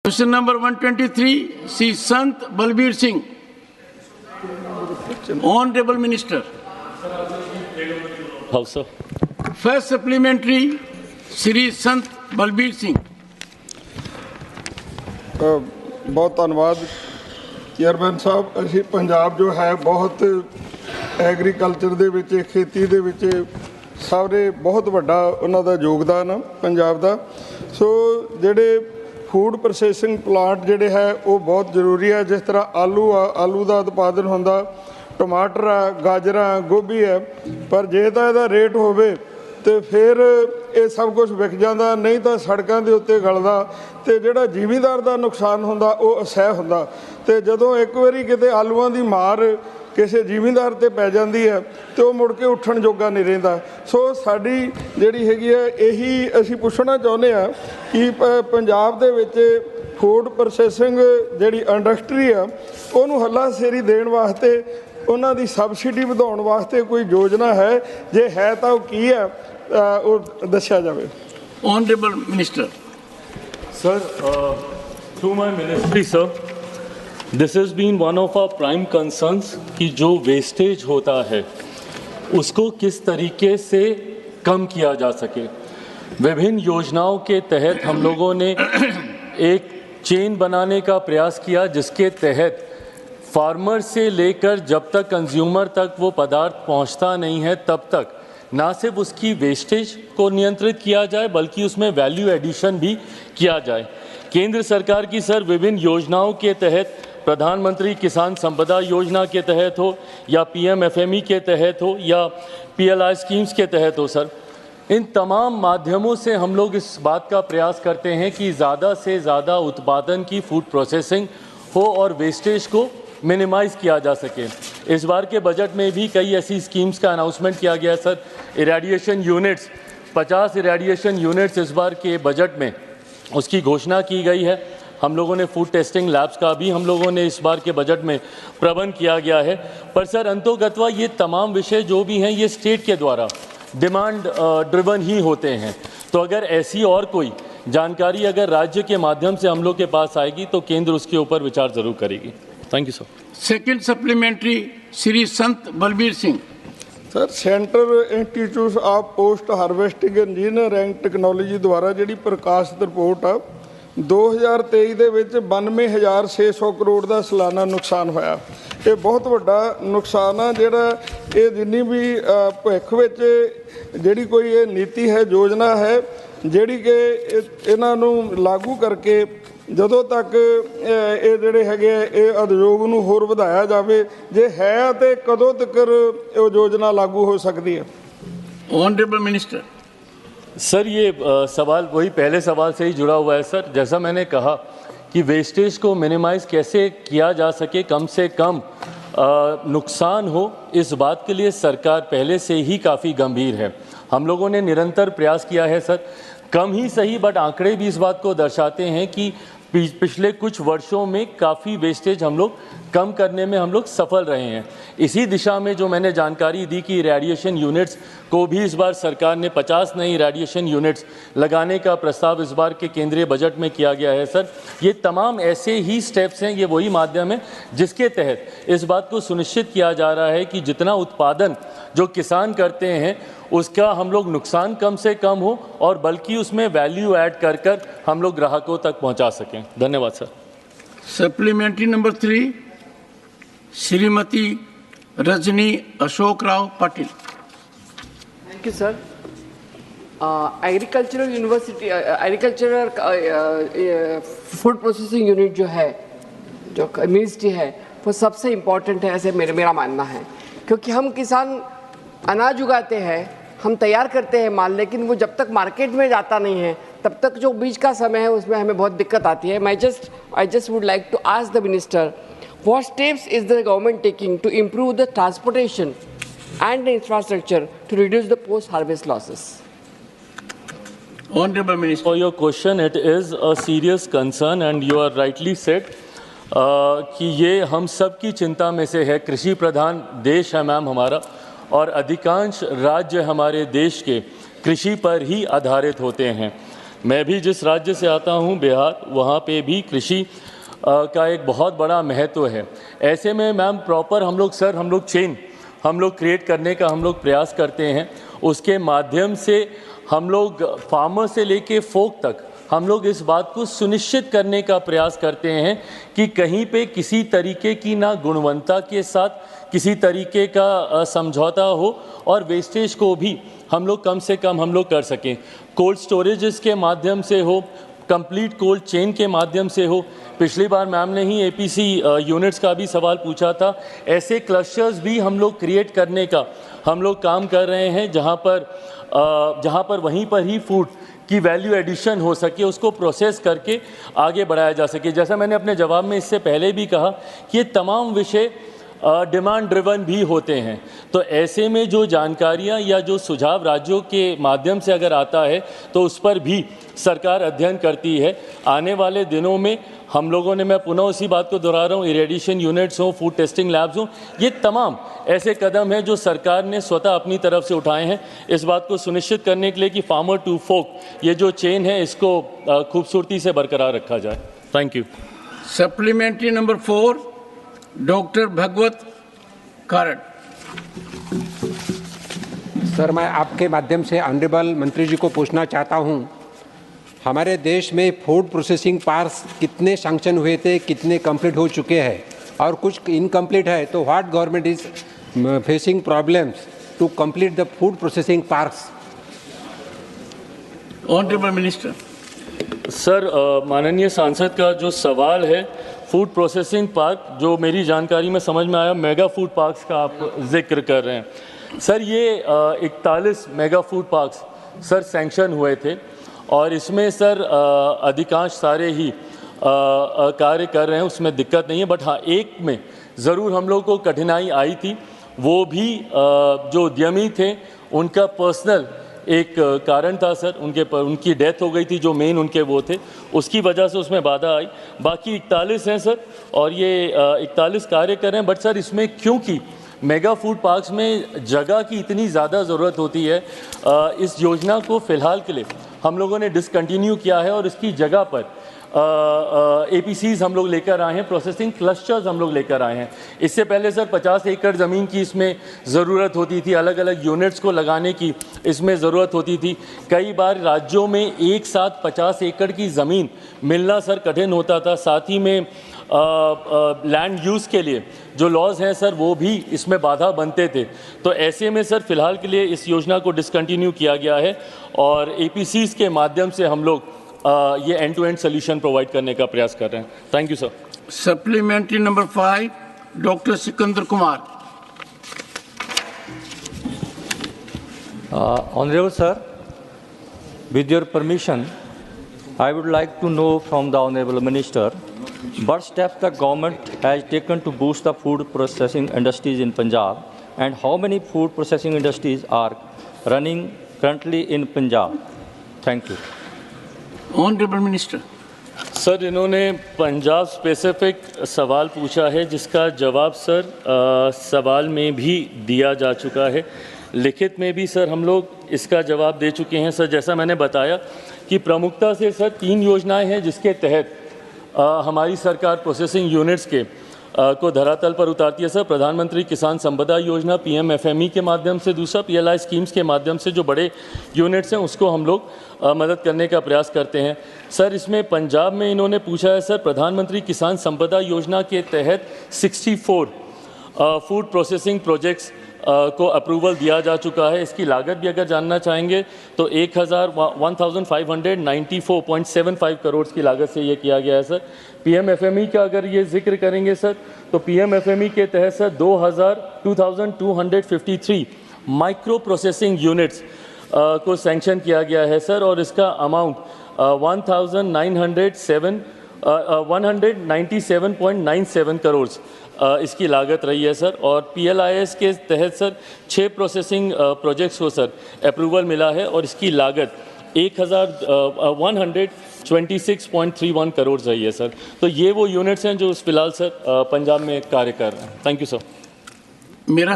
Question number 123, Sri Sant Balbir Singh. Honorable Minister. House, sir. First supplementary, Sri Sant Balbir Singh. बहुत धन्यवाद chairman साहब। असी पंजाब जो है बहुत एग्रीकल्चर दे विच खेती दे विच सारे बहुत वड्डा उन्हां दा योगदान आ पंजाब दा। सो जिहड़े फूड प्रोसैसिंग प्लांट जिहड़े है वो बहुत जरूरी है। जिस तरह आलू आ, आलू का उत्पादन होंदा, टमाटर आ, गाजरां, गोभी है, पर जे तां इहदा रेट होवे तो फिर ये सब कुछ विक जाता, नहीं तो सड़कों के उत्ते गलदा तो जोड़ा जिमीदार का नुकसान होंदा वो असह होंदा। तो जदों एक बारी किते आलूआं की मार किसी जिमीदार ते पै जाती है तो मुड़ के उठण जोगा नहीं रहिंदा। सो साडी जिहड़ी हैगी है यही असीं पुछना चाहुंदे आ कि पंजाब दे विच फूड प्रोसैसिंग जिहड़ी इंडस्ट्री आ उहनूं हल्लाशेरी देण वास्ते उन्हां दी सबसिडी वधाउण वास्ते कोई योजना है, जे है तो की है वो दस्सिया जावे। Honorable Minister. Sir, through my ministry, sir, this has been one of our prime concerns कि जो वेस्टेज होता है उसको किस तरीके से कम किया जा सके। विभिन्न योजनाओं के तहत हम लोगों ने एक चेन बनाने का प्रयास किया जिसके तहत फार्मर से लेकर जब तक कंज्यूमर तक वो पदार्थ पहुंचता नहीं है तब तक ना सिर्फ उसकी वेस्टेज को नियंत्रित किया जाए बल्कि उसमें वैल्यू एडिशन भी किया जाए। केंद्र सरकार की सर विभिन्न योजनाओं के तहत, प्रधानमंत्री किसान संपदा योजना के तहत हो या PMFME के तहत हो या PLI स्कीम्स के तहत हो, सर इन तमाम माध्यमों से हम लोग इस बात का प्रयास करते हैं कि ज़्यादा से ज़्यादा उत्पादन की फूड प्रोसेसिंग हो और वेस्टेज को मिनिमाइज़ किया जा सके। इस बार के बजट में भी कई ऐसी स्कीम्स का अनाउंसमेंट किया गया sir. Irradiation units, 50 irradiation units इस बार के बजट में उसकी घोषणा की गई है। हम लोगों ने फूड टेस्टिंग लैब्स का भी हम लोगों ने इस बार के बजट में प्रबंध किया गया है। पर सर अंतोगत्वा ये तमाम विषय जो भी हैं ये स्टेट के द्वारा डिमांड ड्रिवन ही होते हैं। तो अगर ऐसी और कोई जानकारी अगर राज्य के माध्यम से हम लोग के पास आएगी तो केंद्र उसके ऊपर विचार ज़रूर करेगी। Thank you sir. Second supplementary, Sri Sant Balbir Singh. Sir central institute of post harvesting engineer and technology द्वारा जिहड़ी प्रकाशित रिपोर्ट आ 2023 ਦੇ ਵਿੱਚ 92,600 ਕਰੋੜ ਦਾ ਸਾਲਾਨਾ ਨੁਕਸਾਨ ਹੋਇਆ। ਇਹ ਬਹੁਤ ਵੱਡਾ ਨੁਕਸਾਨ ਆ ਜਿਹੜਾ ਇਹ ਜਿੰਨੀ ਵੀ ਭਵਿੱਖ ਵਿੱਚ ਜਿਹੜੀ ਕੋਈ ਇਹ ਨੀਤੀ ਹੈ, ਯੋਜਨਾ ਹੈ ਜਿਹੜੀ ਕਿ ਇਹਨਾਂ ਨੂੰ ਲਾਗੂ ਕਰਕੇ ਜਦੋਂ ਤੱਕ ਇਹ ਜਿਹੜੇ ਹੈਗੇ ਇਹ ਉਦਯੋਗ ਨੂੰ ਹੋਰ ਵਧਾਇਆ ਜਾਵੇ, ਜੇ ਹੈ ਤੇ ਕਦੋਂ ਤੱਕ ਇਹ ਯੋਜਨਾ ਲਾਗੂ ਹੋ ਸਕਦੀ ਹੈ। Honorable Minister. सर ये सवाल वही पहले सवाल से ही जुड़ा हुआ है सर। जैसा मैंने कहा कि वेस्टेज को मिनिमाइज़ कैसे किया जा सके, कम से कम नुकसान हो, इस बात के लिए सरकार पहले से ही काफ़ी गंभीर है। हम लोगों ने निरंतर प्रयास किया है सर, कम ही सही बट आंकड़े भी इस बात को दर्शाते हैं कि पिछले कुछ वर्षों में काफ़ी वेस्टेज हम लोग कम करने में हम लोग सफल रहे हैं। इसी दिशा में जो मैंने जानकारी दी कि रेडिएशन यूनिट्स को भी इस बार सरकार ने 50 नई रेडिएशन यूनिट्स लगाने का प्रस्ताव इस बार के केंद्रीय बजट में किया गया है सर। ये तमाम ऐसे ही स्टेप्स हैं, ये वही माध्यम है जिसके तहत इस बात को सुनिश्चित किया जा रहा है कि जितना उत्पादन जो किसान करते हैं उसका हम लोग नुकसान कम से कम हो और बल्कि उसमें वैल्यू ऐड कर कर हम लोग ग्राहकों तक पहुंचा सकें। धन्यवाद sir. Supplementary number 3, Srimati Rajni Ashok Rao Patil. Thank you, sir. Agricultural university agricultural food processing unit जो है, जो मिनिस्ट्री है, वो सबसे इम्पोर्टेंट है ऐसे मेरा मानना है। क्योंकि हम किसान अनाज उगाते हैं, हम तैयार करते हैं माल, लेकिन वो जब तक मार्केट में जाता नहीं है तब तक जो बीच का समय है उसमें हमें बहुत दिक्कत आती है। I just would like to ask the minister, what steps is the government taking to improve the transportation and the infrastructure to reduce the post-harvest losses? Honorable Minister. For your question, it is a serious concern and you are rightly said कि ये हम सब की चिंता में से है। कृषि प्रधान देश है मैम हमारा, और अधिकांश राज्य हमारे देश के कृषि पर ही आधारित होते हैं। मैं भी जिस राज्य से आता हूं बिहार, वहां पे भी कृषि का एक बहुत बड़ा महत्व है। ऐसे में मैम प्रॉपर हम लोग चेन क्रिएट करने का हम लोग प्रयास करते हैं। उसके माध्यम से हम लोग फार्मर से लेके फोक तक हम लोग इस बात को सुनिश्चित करने का प्रयास करते हैं कि कहीं पे किसी तरीके की ना गुणवत्ता के साथ किसी तरीके का समझौता हो और वेस्टेज को भी हम लोग कम से कम हम लोग कर सकें। कोल्ड स्टोरेजेस के माध्यम से हो, कंप्लीट कोल्ड चेन के माध्यम से हो। पिछली बार मैम ने ही एपीसी यूनिट्स का भी सवाल पूछा था। ऐसे क्लस्टर्स भी हम लोग क्रिएट करने का हम लोग काम कर रहे हैं, जहां पर वहीं पर ही फूड की वैल्यू एडिशन हो सके, उसको प्रोसेस करके आगे बढ़ाया जा सके। जैसा मैंने अपने जवाब में इससे पहले भी कहा कि ये तमाम विषय डिमांड ड्रिवन भी होते हैं। तो ऐसे में जो जानकारियां या जो सुझाव राज्यों के माध्यम से अगर आता है तो उस पर भी सरकार अध्ययन करती है। आने वाले दिनों में हम लोगों ने, मैं पुनः उसी बात को दोहरा रहा हूँ, इरेडिएशन यूनिट्स हों, फूड टेस्टिंग लैब्स हों, ये तमाम ऐसे कदम हैं जो सरकार ने स्वतः अपनी तरफ से उठाए हैं इस बात को सुनिश्चित करने के लिए कि फार्मर टू फोक ये जो चेन है इसको खूबसूरती से बरकरार रखा जाए। Thank you. Supplementary number 4, doctor Bhagwat Karad. Sir, मैं आपके माध्यम से ऑनरेबल मंत्री जी को पूछना चाहता हूं, हमारे देश में फूड प्रोसेसिंग पार्क्स कितने सैंक्शन हुए थे, कितने कंप्लीट हो चुके हैं और कुछ इनकम्प्लीट है, तो what government is facing problems to complete the food processing parks? Honourable minister. Sir, माननीय सांसद का जो सवाल है, फूड प्रोसेसिंग पार्क, जो मेरी जानकारी में समझ में आया मेगा फूड पार्क्स का आप जिक्र कर रहे हैं। सर, ये 41 mega food parks sir sanction हुए थे और इसमें सर अधिकांश सारे ही कार्य कर रहे हैं, उसमें दिक्कत नहीं है। बट हाँ, एक में ज़रूर हम लोग को कठिनाई आई थी, वो भी जो उद्यमी थे उनका पर्सनल एक कारण था सर, उनकी डेथ हो गई थी, जो मेन उनके वो थे, उसकी वजह से उसमें बाधा आई। बाकी 41 हैं सर और ये 41 कार्य कर रहे हैं। बट सर, इसमें क्योंकि मेगा फूड पार्क्स में जगह की इतनी ज़्यादा ज़रूरत होती है, इस योजना को फ़िलहाल के लिए हम लोगों ने डिसकंटिन्यू किया है और इसकी जगह पर APCs हम लोग लेकर आए हैं, प्रोसेसिंग क्लस्टर्स हम लोग लेकर आए हैं। इससे पहले सर 50 एकड़ ज़मीन की इसमें ज़रूरत होती थी, अलग अलग यूनिट्स को लगाने की इसमें ज़रूरत होती थी। कई बार राज्यों में एक साथ 50 एकड़ की ज़मीन मिलना सर कठिन होता था। साथ ही में लैंड यूज़ के लिए जो लॉज हैं सर, वो भी इसमें बाधा बनते थे। तो ऐसे में सर फ़िलहाल के लिए इस योजना को डिसकंटिन्यू किया गया है और APCs के माध्यम से हम लोग ये end to end solution provide करने का प्रयास कर रहे हैं। Thank you sir. Supplementary number 5, doctor Sikandar Kumar. Honorable sir, with your permission, I would like to know from the Honorable Minister what steps the government has taken to boost the food processing industries in Punjab and how many food processing industries are running currently in Punjab? Thank you. Honourable minister. Sir, इन्होंने Punjab specific सवाल पूछा है जिसका जवाब sir सवाल में भी दिया जा चुका है, लिखित में भी सर हम लोग इसका जवाब दे चुके हैं। सर, जैसा मैंने बताया कि प्रमुखता से सर 3 योजनाएं हैं जिसके तहत हमारी सरकार प्रोसेसिंग यूनिट्स के को धरातल पर उतारती है। सर, प्रधानमंत्री किसान संपदा योजना PMFME के माध्यम से, दूसरा PLI स्कीम्स के माध्यम से जो बड़े यूनिट्स हैं उसको हम लोग मदद करने का प्रयास करते हैं। सर, इसमें पंजाब में इन्होंने पूछा है सर, प्रधानमंत्री किसान संपदा योजना के तहत 64 फूड प्रोसेसिंग प्रोजेक्ट्स को अप्रूवल दिया जा चुका है। इसकी लागत भी अगर जानना चाहेंगे तो 1594.75 करोड़ की लागत से ये किया गया है। सर, PMFME का अगर ये जिक्र करेंगे सर, तो PMFME के तहत सर 2253 माइक्रो प्रोसेसिंग यूनिट्स को सैंक्शन किया गया है सर, और इसका अमाउंट 197.97 करोड़ इसकी लागत रही है सर। और PLIS के तहत सर 6 प्रोसेसिंग प्रोजेक्ट्स को सर अप्रूवल मिला है और इसकी लागत 126.31 करोड़ रही है सर। तो ये वो यूनिट्स हैं जो फिलहाल सर पंजाब में कार्य कर रहे हैं। Thank you sir. मेरा